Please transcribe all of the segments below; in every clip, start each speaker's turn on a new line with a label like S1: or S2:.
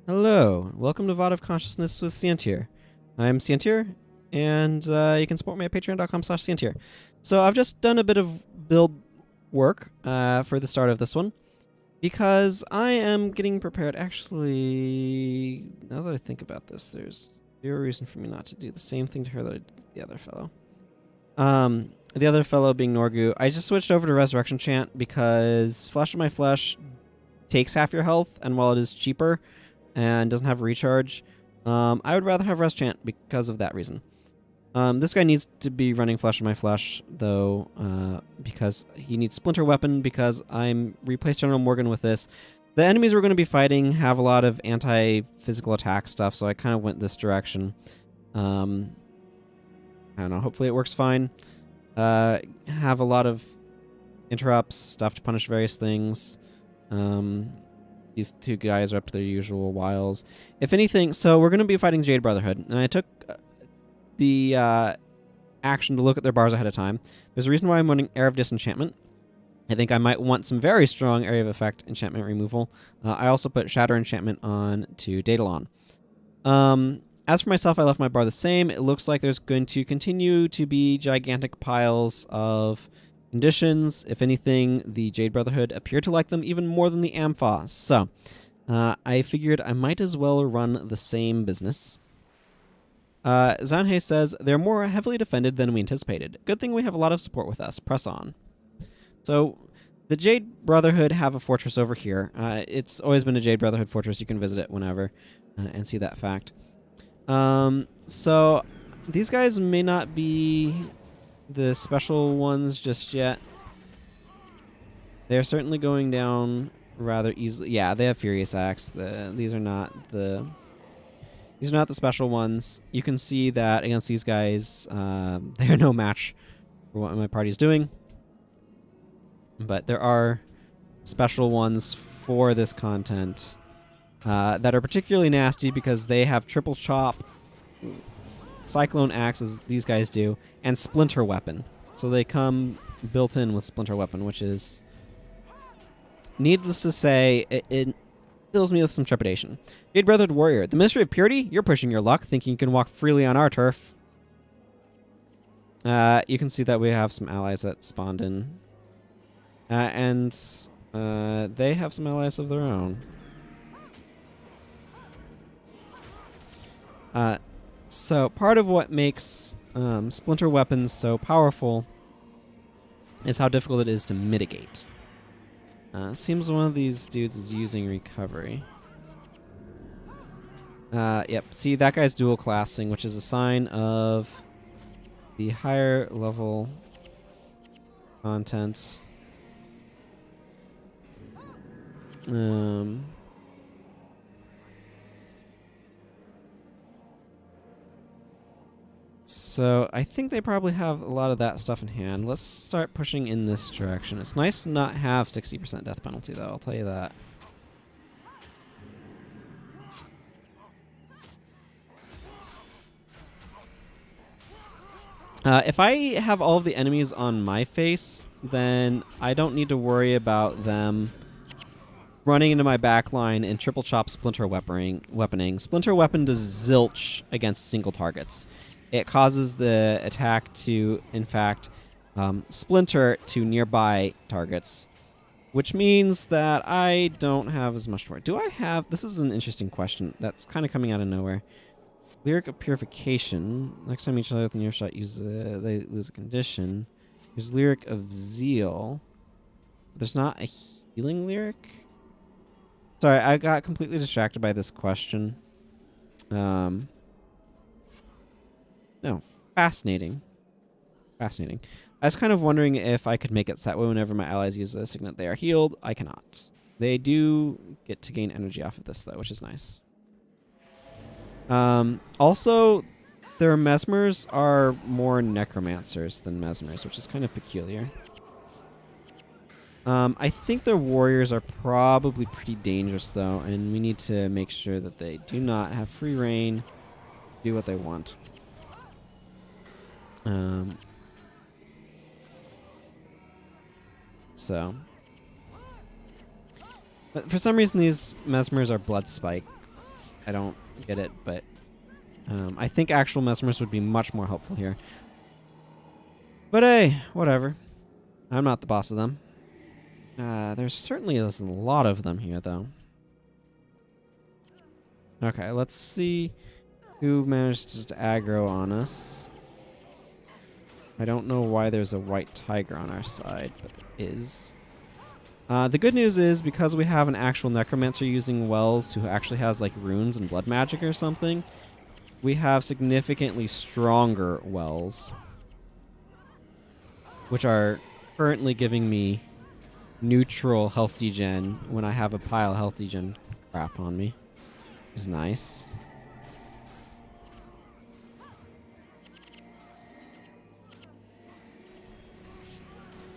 S1: Hello, welcome to VOD of Consciousness with Sientir. I'm Sientir, and you can support me at patreon.com/Sientir. So I've just done a bit of build work for the start of this one, because I am getting prepared. Actually, now that I think about this, there's zero reason for me not to do the same thing to her that I did to the other fellow. The other fellow being Norgu. I just switched over to Resurrection Chant because Flesh of My Flesh takes half your health, and while it is cheaper and doesn't have recharge, I would rather have Rest Chant because of that reason. This guy needs to be running Flesh of My Flesh, though, because he needs Splinter Weapon, because I'm replaced General Morgan with this. The enemies we're going to be fighting have a lot of anti-physical attack stuff, so I kind of went this direction. I don't know, hopefully it works fine. Have a lot of interrupts, stuff to punish various things. These two guys are up to their usual wiles. If anything, so we're going to be fighting Jade Brotherhood, and I took the action to look at their bars ahead of time. There's a reason why I'm running Air of Disenchantment. I think I might want some very strong Area of Effect enchantment removal. I also put Shatter Enchantment on to Daedalon. As for myself, I left my bar the same. It looks like there's going to continue to be gigantic piles of conditions. If anything, the Jade Brotherhood appear to like them even more than the Amphos. So, I figured I might as well run the same business. Zanhe says, they're more heavily defended than we anticipated. Good thing we have a lot of support with us. Press on. So, the Jade Brotherhood have a fortress over here. It's always been a Jade Brotherhood fortress. You can visit it whenever and see that fact. So, these guys may not be the special ones just yet. They're certainly going down rather easily. Yeah, they have Furious Axe. These are not the special ones. You can see that against these guys, they're no match for what my party's doing. But there are special ones for this content that are particularly nasty because they have triple chop, Cyclone Axe, as these guys do, and Splinter Weapon. So they come built in with Splinter Weapon, which is, needless to say, it fills me with some trepidation. Jade Brotherhood Warrior. The Ministry of Purity? You're pushing your luck, thinking you can walk freely on our turf. You can see that we have some allies that spawned in. And they have some allies of their own. So part of what makes Splinter Weapons so powerful is how difficult it is to mitigate. Seems one of these dudes is using recovery. Yep, see, that guy's dual classing, which is a sign of the higher level contents. So I think they probably have a lot of that stuff in hand. Let's start pushing in this direction. It's nice to not have 60% death penalty, though, I'll tell you that. If I have all of the enemies on my face, then I don't need to worry about them running into my backline and triple chop Splinter Weaponing. Splinter Weapon does zilch against single targets. It causes the attack to, in fact, splinter to nearby targets, which means that I don't have as much to worry. Do I have... This is an interesting question that's kind of coming out of nowhere. Lyric of Purification. Next time each other within earshot uses they lose a condition. There's Lyric of Zeal. There's not a healing lyric? Sorry, I got completely distracted by this question. No, fascinating. Fascinating. I was kind of wondering if I could make it so that way whenever my allies use a signet they are healed. I cannot. They do get to gain energy off of this, though, which is nice. Also, their mesmers are more necromancers than mesmers, which is kind of peculiar. I think their warriors are probably pretty dangerous, though, and we need to make sure that they do not have free reign, do what they want. But for some reason, these mesmers are blood spike. I don't get it, but I think actual mesmerists would be much more helpful here. But hey, whatever. I'm not the boss of them. There's certainly a lot of them here, though. Okay, let's see who manages to aggro on us. I don't know why there's a white tiger on our side, but there is. The good news is, because we have an actual necromancer using wells who actually has like runes and blood magic or something, we have significantly stronger wells, which are currently giving me neutral health degen when I have a pile of health degen crap on me. Which is nice.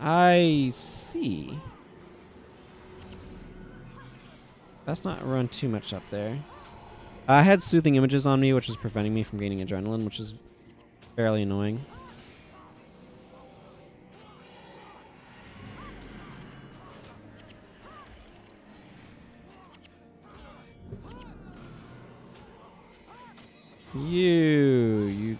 S1: I see. Let's not run too much up there. I had soothing images on me, which was preventing me from gaining adrenaline, which is fairly annoying.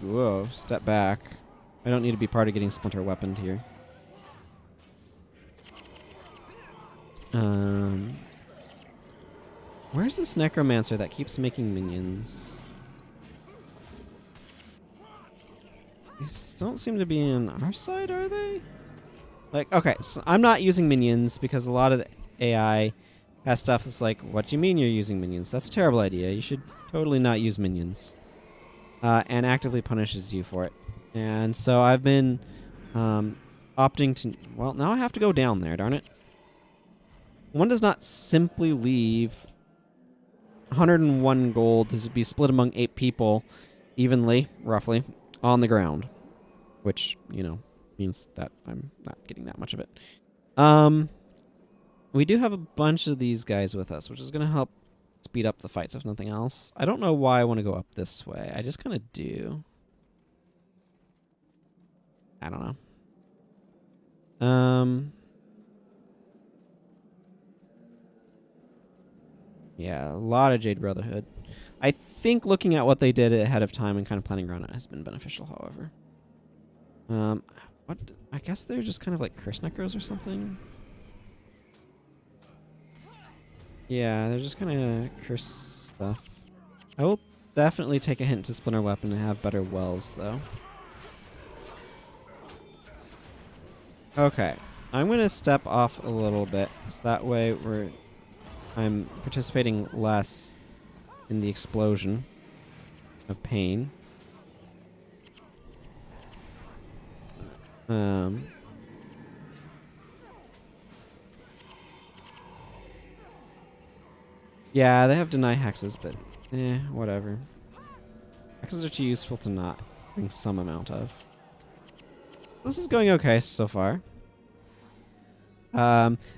S1: Whoa, step back. I don't need to be part of getting splinter weaponed here. Where's this necromancer that keeps making minions? These don't seem to be on our side, are they? Like, okay, so I'm not using minions because a lot of the AI has stuff that's like, what do you mean you're using minions? That's a terrible idea. You should totally not use minions. And actively punishes you for it. And so I've been opting to... Well, now I have to go down there, darn it. One does not simply leave 101 gold to be split among 8 people evenly, roughly, on the ground. Which, you know, means that I'm not getting that much of it. We do have a bunch of these guys with us, which is going to help speed up the fights, if nothing else. I don't know why I want to go up this way. I just kind of do. I don't know. Yeah, a lot of Jade Brotherhood. I think looking at what they did ahead of time and kind of planning around it has been beneficial, however. What? I guess they're just kind of like curse necros or something. Yeah, they're just kind of curse stuff. I will definitely take a hint to splinter weapon and have better wells, though. Okay, I'm going to step off a little bit, so that way I'm participating less in the explosion of pain. Yeah, they have deny hexes, but whatever. Hexes are too useful to not bring some amount of. This is going okay so far.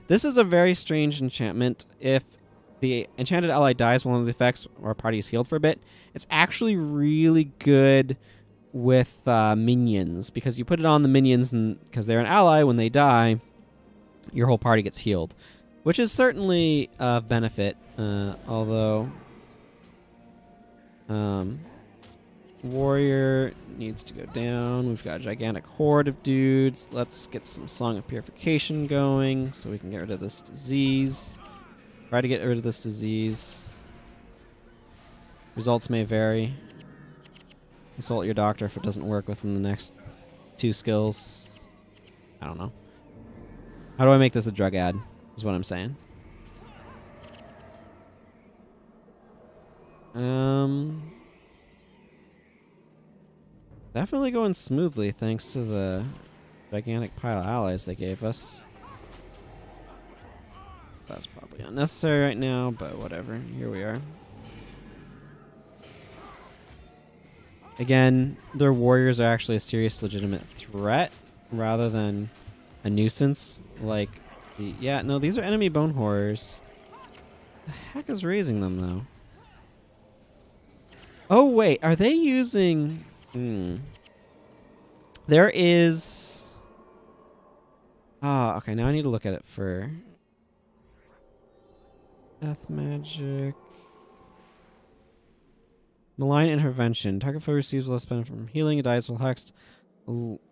S1: This is a very strange enchantment. If the enchanted ally dies while one of the effects or party is healed for a bit, it's actually really good with minions, because you put it on the minions, and because they're an ally, when they die, your whole party gets healed, which is certainly of benefit. Although warrior needs to go down. We've got a gigantic horde of dudes. Let's get some Song of Purification going so we can get rid of this disease. Try to get rid of this disease. Results may vary. Consult your doctor if it doesn't work within the next 2 skills. I don't know. How do I make this a drug ad, is what I'm saying. Definitely going smoothly thanks to the gigantic pile of allies they gave us. That's probably unnecessary right now, but whatever. Here we are. Again, their warriors are actually a serious, legitimate threat rather than a nuisance. Like, yeah, no, these are enemy bone horrors. The heck is raising them, though? Oh, wait, are they using... There is... Ah, okay, now I need to look at it for... Death magic... Malign intervention. Target foe receives less benefit from healing. It dies while hexed.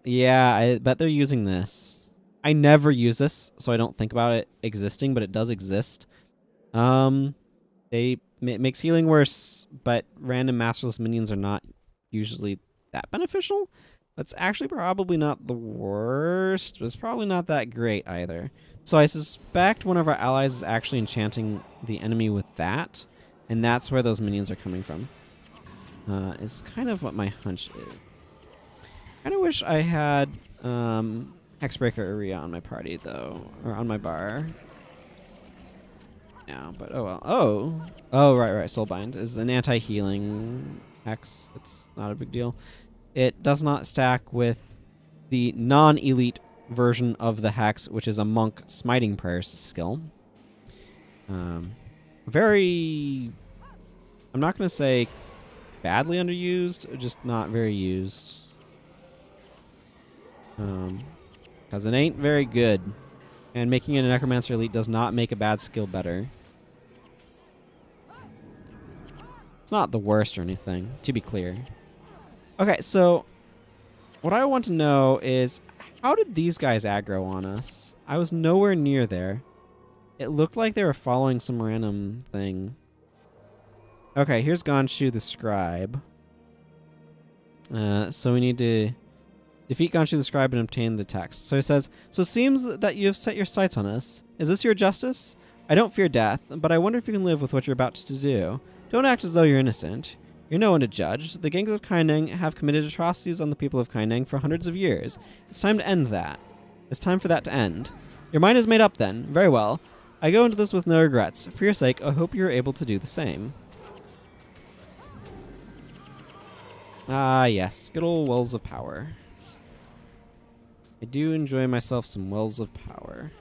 S1: Yeah, I bet they're using this. I never use this, so I don't think about it existing, but it does exist. It makes healing worse, but random masterless minions are not usually that beneficial. That's actually probably not the worst, but it's probably not that great either. So I suspect one of our allies is actually enchanting the enemy with that, and that's where those minions are coming from. Is kind of what my hunch is. I kind of wish I had Hexbreaker Area on my party, though, or on my bar. Now, but oh well. Oh, right. Soulbind is an anti-healing hex. It's not a big deal. It does not stack with the non-elite version of the hex, which is a monk smiting prayers skill. Very, I'm not going to say badly underused, just not very used. Because it ain't very good. And making it a Necromancer Elite does not make a bad skill better. It's not the worst or anything, to be clear. Okay, so what I want to know is, how did these guys aggro on us? I was nowhere near there. It looked like they were following some random thing. Okay, here's Gonshu the Scribe. So we need to defeat Gonshu the Scribe and obtain the text. So he says, so it seems that you have set your sights on us. Is this your justice? I don't fear death, but I wonder if you can live with what you're about to do. Don't act as though you're innocent. You're no one to judge. The gangs of Kaineng have committed atrocities on the people of Kaineng for hundreds of years. It's time to end that. It's time for that to end. Your mind is made up then. Very well. I go into this with no regrets. For your sake, I hope you're able to do the same. Ah, yes. Good old wells of power. I do enjoy myself some wells of power.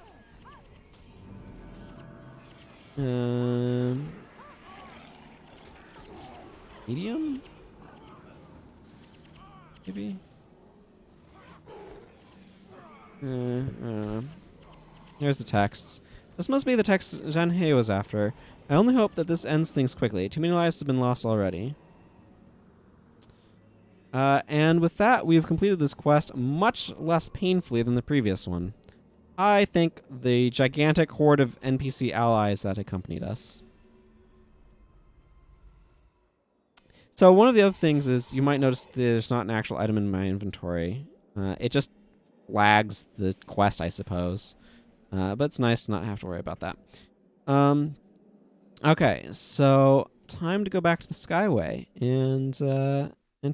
S1: Medium? Maybe? Here's the texts. This must be the text Zhanhe was after. I only hope that this ends things quickly. Too many lives have been lost already. And with that, we've completed this quest much less painfully than the previous one. I think the gigantic horde of NPC allies that accompanied us. So one of the other things is you might notice there's not an actual item in my inventory. It just lags the quest, I suppose. But it's nice to not have to worry about that. Okay, so time to go back to the Skyway and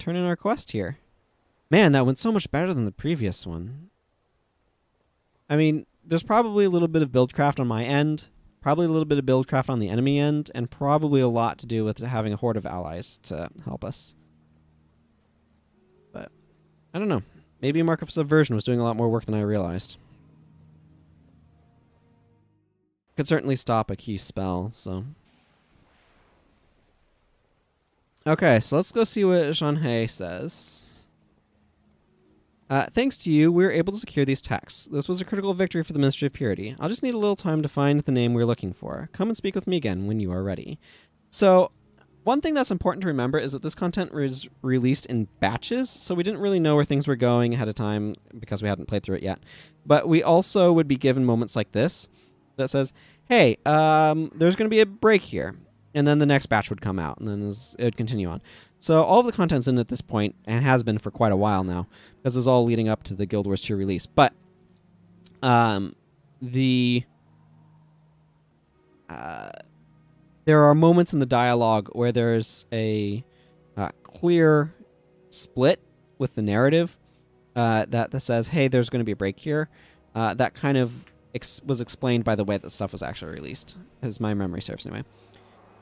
S1: turn in our quest here. Man, that went so much better than the previous one. I mean, there's probably a little bit of buildcraft on my end, probably a little bit of buildcraft on the enemy end, and probably a lot to do with having a horde of allies to help us. But, I don't know. Maybe Mark of Subversion was doing a lot more work than I realized. Could certainly stop a key spell, so... Okay, so let's go see what Zhanhe says. Thanks to you, we were able to secure these texts. This was a critical victory for the Ministry of Purity. I'll just need a little time to find the name we're looking for. Come and speak with me again when you are ready. So, one thing that's important to remember is that this content was released in batches, so we didn't really know where things were going ahead of time because we hadn't played through it yet. But we also would be given moments like this that says, hey, there's going to be a break here. And then the next batch would come out, and then it would continue on. So all of the content's in at this point, and has been for quite a while now, because it was all leading up to the Guild Wars 2 release. But there are moments in the dialogue where there's a clear split with the narrative that says, hey, there's going to be a break here. That kind of was explained by the way that stuff was actually released, as my memory serves anyway.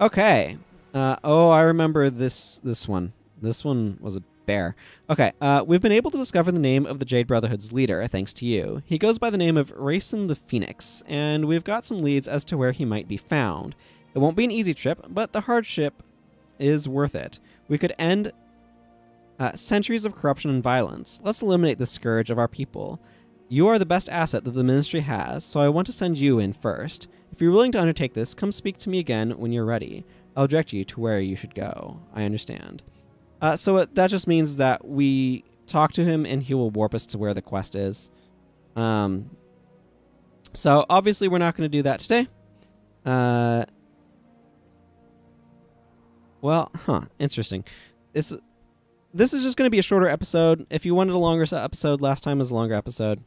S1: Okay. I remember this one. This one was a bear. Okay, we've been able to discover the name of the Jade Brotherhood's leader, thanks to you. He goes by the name of Rayson the Phoenix, and we've got some leads as to where he might be found. It won't be an easy trip, but the hardship is worth it. We could end centuries of corruption and violence. Let's eliminate the scourge of our people. You are the best asset that the Ministry has, so I want to send you in first. If you're willing to undertake this, come speak to me again when you're ready. I'll direct you to where you should go. I understand. So that just means that we talk to him and he will warp us to where the quest is. So obviously we're not going to do that today. Interesting. This is just going to be a shorter episode. If you wanted a longer episode, last time was a longer episode.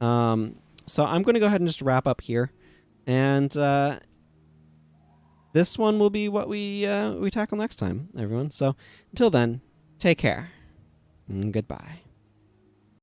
S1: So I'm going to go ahead and just wrap up here. And this one will be what we tackle next time, everyone. So until then, take care and goodbye.